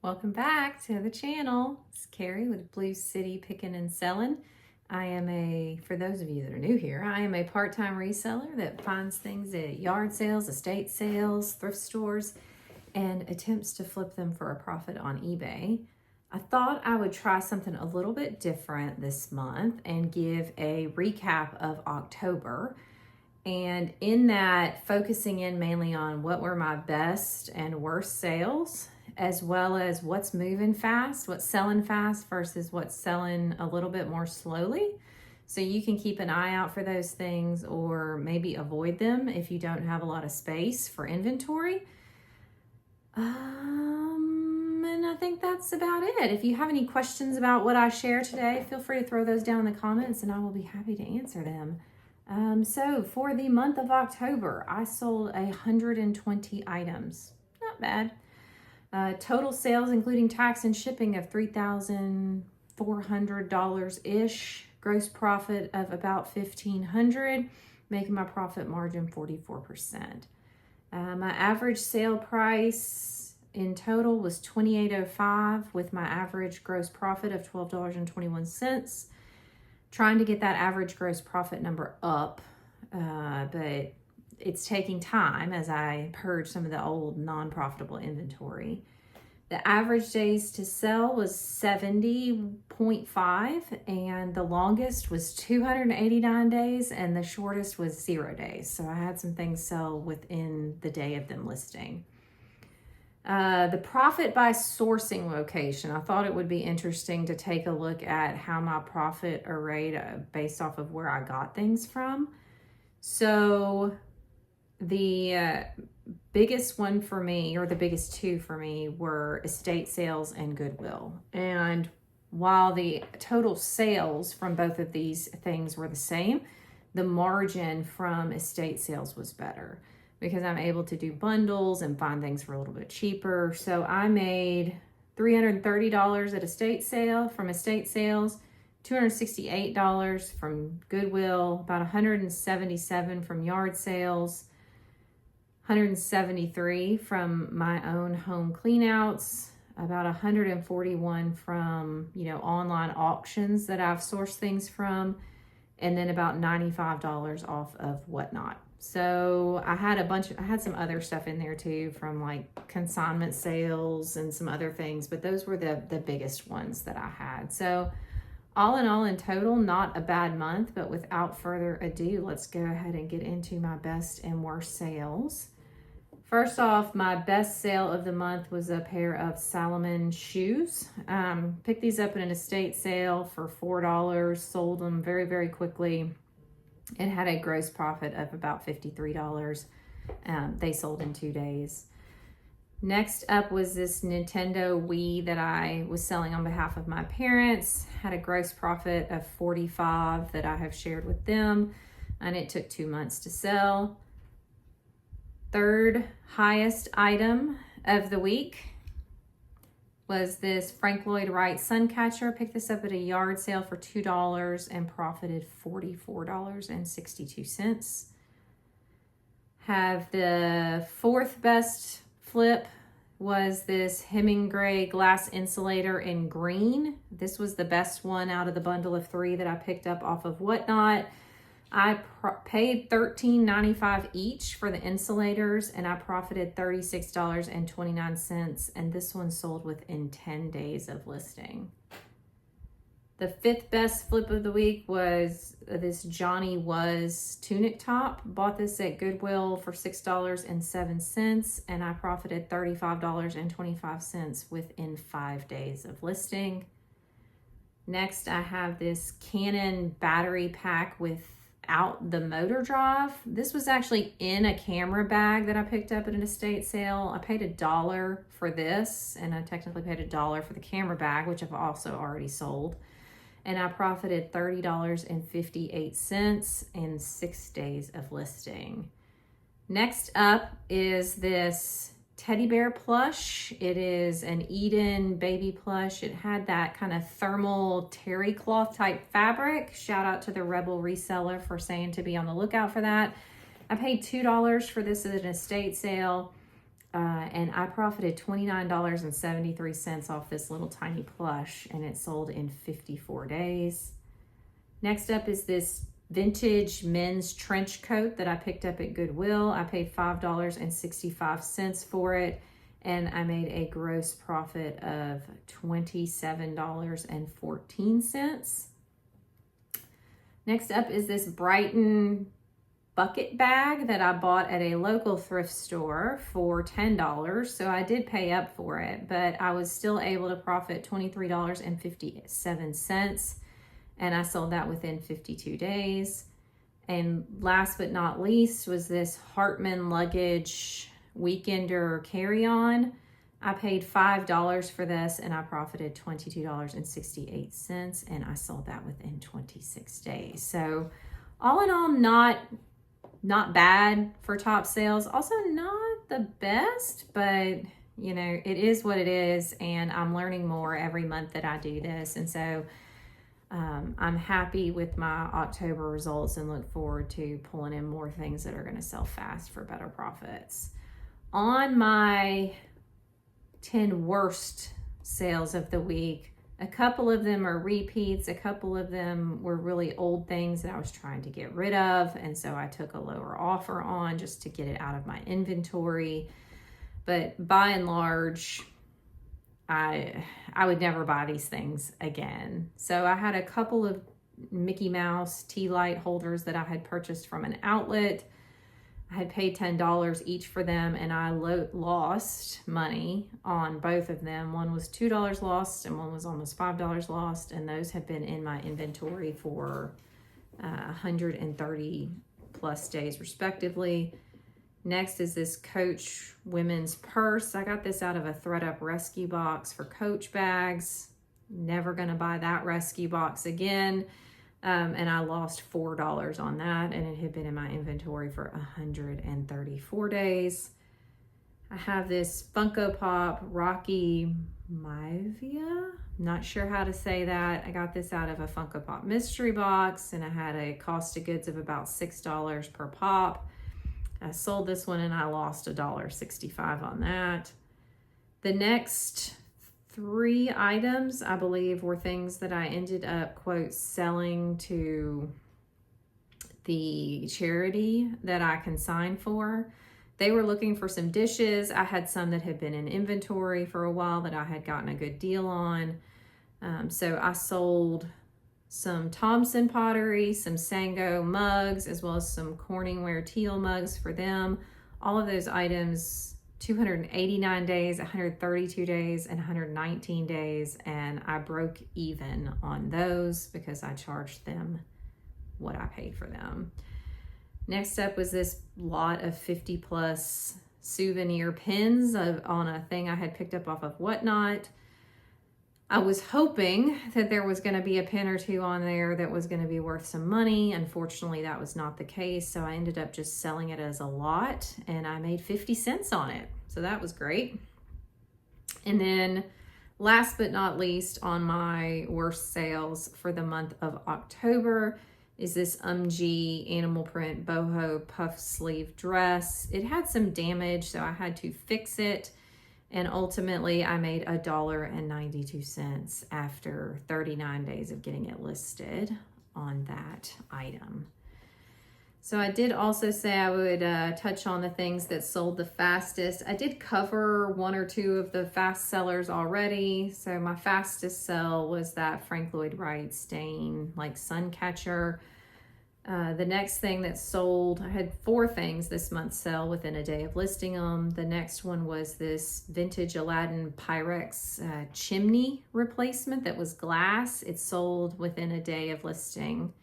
Welcome back to the channel. It's Carrie with Blue City Picking and Selling. For those of you that are new here, I am a part-time reseller that finds things at yard sales, estate sales, thrift stores, and attempts to flip them for a profit on eBay. I thought I would try something a little bit different this month and give a recap of October. And in that, focusing in mainly on what were my best and worst sales, as well as what's moving fast, what's selling fast versus what's selling a little bit more slowly. So you can keep an eye out for those things or maybe avoid them if you don't have a lot of space for inventory. And I think that's about it. If you have any questions about what I share today, feel free to throw those down in the comments and I will be happy to answer them. So for the month of October, I sold 120 items. Not bad. Total sales, including tax and shipping, of $3,400-ish. Gross profit of about $1,500, making my profit margin 44%. My average sale price in total was $28.05 with my average gross profit of $12.21. Trying to get that average gross profit number up, but it's taking time as I purge some of the old non-profitable inventory. The average days to sell was 70.5, and the longest was 289 days, and the shortest was 0 days. So I had some things sell within the day of them listing. The profit by sourcing location. I thought it would be interesting to take a look at how my profit arrayed based off of where I got things from. So the biggest one for me, or the biggest two for me, were estate sales and Goodwill. And while the total sales from both of these things were the same, the margin from estate sales was better, because I'm able to do bundles and find things for a little bit cheaper. So I made $330 at estate sales, $268 from Goodwill, about $177 from yard sales, $173 from my own home cleanouts, about $141 from, online auctions that I've sourced things from, and then about $95 off of Whatnot. So I had some other stuff in there too, from like consignment sales and some other things, but those were the biggest ones that I had. So all in all, in total, not a bad month. But without further ado, let's go ahead and get into my best and worst sales. First off, my best sale of the month was a pair of Salomon shoes. Picked these up in an estate sale for $4, sold them very, very quickly, and had a gross profit of about $53. They sold in 2 days. Next up was this Nintendo Wii that I was selling on behalf of my parents. Had a gross profit of $45 that I have shared with them, and it took 2 months to sell. Third highest item of the week was this Frank Lloyd Wright sun catcher. Picked this up at a yard sale for $2 and profited $44.62. Have the fourth best flip was this Hemingway glass insulator in green. This was the best one out of the bundle of 3 that I picked up off of Whatnot. I paid $13.95 each for the insulators, and I profited $36.29, and this one sold within 10 days of listing. The fifth best flip of the week was this Johnny Was tunic top. Bought this at Goodwill for $6.07, and I profited $35.25 within 5 days of listing. Next, I have this Canon battery pack without the motor drive. This was actually in a camera bag that I picked up at an estate sale. I paid $1 for this, and I technically paid $1 for the camera bag, which I've also already sold. And I profited $30.58 in 6 days of listing. Next up is this teddy bear plush. It is an Eden baby plush. It had that kind of thermal terry cloth type fabric. Shout out to the Rebel reseller for saying to be on the lookout for that. I paid $2 for this at an estate sale. and I profited $29.73 off this little tiny plush, and it sold in 54 days. Next up is this vintage men's trench coat that I picked up at Goodwill. I paid $5.65 for it, and I made a gross profit of $27.14. Next up is this Brighton bucket bag that I bought at a local thrift store for $10. So I did pay up for it, but I was still able to profit $23.57, and I sold that within 52 days. And last but not least was this Hartman luggage weekender carry-on. I paid $5 for this, and I profited $22.68, and I sold that within 26 days. So all in all, not bad for top sales. Also not the best, but you know, it is what it is, and I'm learning more every month that I do this. And so I'm happy with my October results and look forward to pulling in more things that are going to sell fast for better profits. On my 10 worst sales of the week, a couple of them are repeats, a couple of them were really old things that I was trying to get rid of, and so I took a lower offer on just to get it out of my inventory. But by and large, I would never buy these things again. So I had a couple of Mickey Mouse tea light holders that I had purchased from an outlet. I had paid $10 each for them, and I lost money on both of them. One was $2 lost, and one was almost $5 lost, and those have been in my inventory for 130 plus days respectively. Next is this Coach women's purse. I got this out of a ThredUp rescue box for Coach bags. Never gonna buy that rescue box again. And I lost $4 on that, and it had been in my inventory for 134 days. I have this Funko Pop Rocky Maivia. Not sure how to say that. I got this out of a Funko Pop mystery box, and I had a cost of goods of about $6 per pop. I sold this one, and I lost $1.65 on that. The next 3 items, I believe, were things that I ended up, quote, selling to the charity that I consigned for. They were looking for some dishes. I had some that had been in inventory for a while that I had gotten a good deal on. So I sold some Thompson pottery, some Sango mugs, as well as some Corningware teal mugs for them. All of those items, 289 days, 132 days, and 119 days, and I broke even on those because I charged them what I paid for them. Next up was this lot of 50 plus souvenir pins on a thing I had picked up off of Whatnot. I was hoping that there was going to be a pin or two on there that was going to be worth some money. Unfortunately, that was not the case. So I ended up just selling it as a lot, and I made 50 cents on it. So that was great. And then last but not least, on my worst sales for the month of October is this UMG animal print boho puff sleeve dress. It had some damage, so I had to fix it. And ultimately, I made $1.92 after 39 days of getting it listed on that item. So I did also say I would touch on the things that sold the fastest. I did cover 1 or 2 of the fast sellers already. So my fastest sell was that Frank Lloyd Wright stain like sun catcher. The next thing that sold, I had 4 things this month sell within a day of listing them. The next one was this vintage Aladdin Pyrex chimney replacement that was glass. It sold within a day of listing.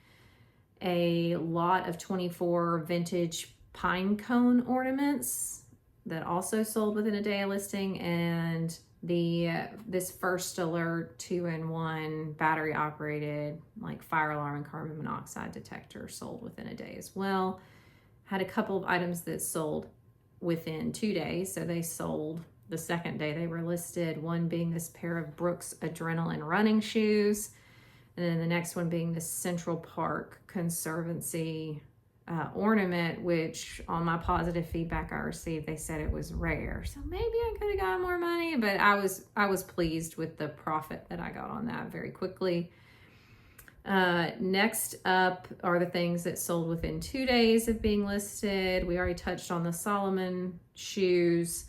A lot of 24 vintage pine cone ornaments that also sold within a day of listing, and this First Alert 2-in-1 battery operated like fire alarm and carbon monoxide detector sold within a day as well. Had a couple of items that sold within 2 days, so they sold the second day they were listed, one being this pair of Brooks Adrenaline running shoes, and then the next one being this Central Park Conservancy ornament, which on my positive feedback I received, they said it was rare. So maybe I could have got more money, but I was pleased with the profit that I got on that very quickly. Next up are the things that sold within 2 days of being listed. We already touched on the Solomon shoes.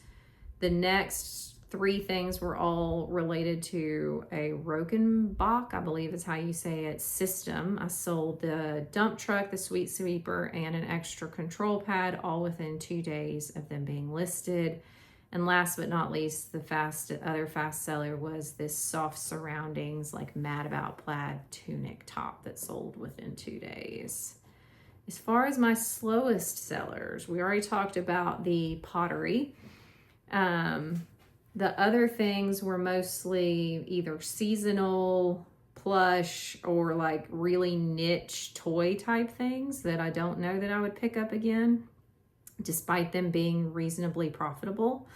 The next 3 things were all related to a Rokenbach, I believe is how you say it, system. I sold the dump truck, the sweet sweeper, and an extra control pad, all within 2 days of them being listed. And last but not least, the other fast seller was this soft surroundings, like Mad About Plaid tunic top that sold within 2 days. As far as my slowest sellers, we already talked about the pottery. The other things were mostly either seasonal, plush, or like really niche toy type things that I don't know that I would pick up again, despite them being reasonably profitable.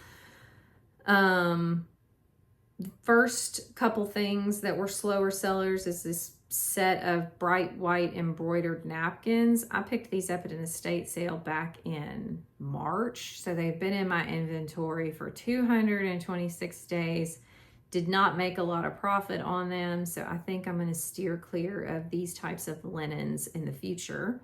First couple things that were slower sellers is this set of bright white embroidered napkins. I picked these up at an estate sale back in March. So they've been in my inventory for 226 days. Did not make a lot of profit on them. So I think I'm going to steer clear of these types of linens in the future.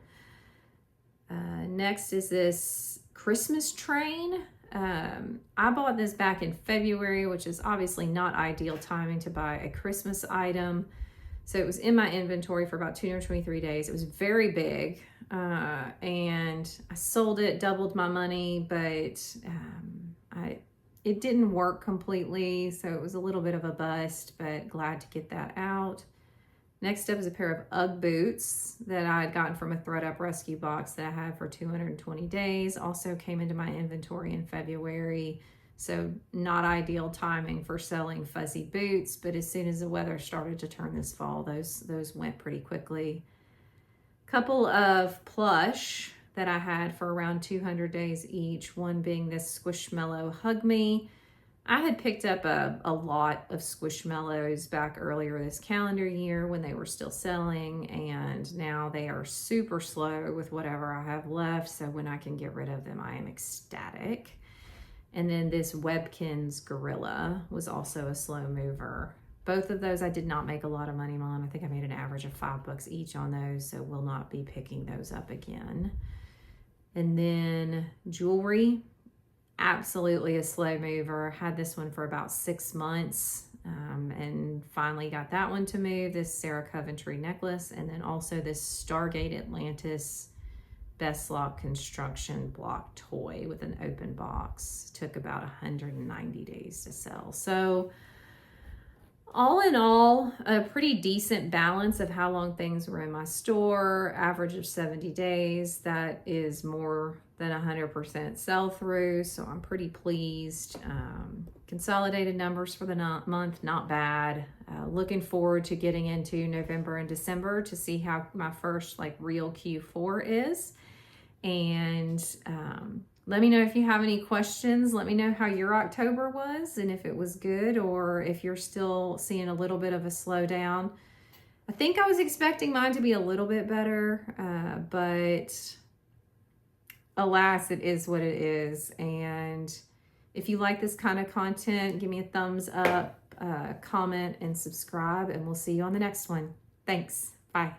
Next is this Christmas train. I bought this back in February, which is obviously not ideal timing to buy a Christmas item. So it was in my inventory for about 223 days. It was very big, and I sold it, doubled my money, but it didn't work completely, so it was a little bit of a bust, but glad to get that out. Next up is a pair of Ugg boots that I had gotten from a ThredUp rescue box that I had for 220 days. Also came into my inventory in February. So not ideal timing for selling fuzzy boots, but as soon as the weather started to turn this fall, those went pretty quickly. Couple of plush that I had for around 200 days each, one being this Squishmallow Hug Me. I had picked up a lot of Squishmallows back earlier this calendar year when they were still selling, and now they are super slow with whatever I have left, so when I can get rid of them, I am ecstatic. And then this Webkinz Gorilla was also a slow mover. Both of those I did not make a lot of money on. I think I made an average of $5 each on those, so will not be picking those up again. And then jewelry, absolutely a slow mover. Had this one for about 6 months, and finally got that one to move, this Sarah Coventry necklace, and then also this Stargate Atlantis Best Lock Construction block toy with an open box. Took about 190 days to sell. So all in all, a pretty decent balance of how long things were in my store, average of 70 days. That is more than 100% sell through, so I'm pretty pleased. Consolidated numbers for the month, not bad. Looking forward to getting into November and December to see how my first real Q4 is. And let me know if you have any questions. Let me know how your October was and if it was good or if you're still seeing a little bit of a slowdown. I think I was expecting mine to be a little bit better, but alas, it is what it is. And if you like this kind of content, give me a thumbs up, comment, and subscribe, and we'll see you on the next one. Thanks. Bye.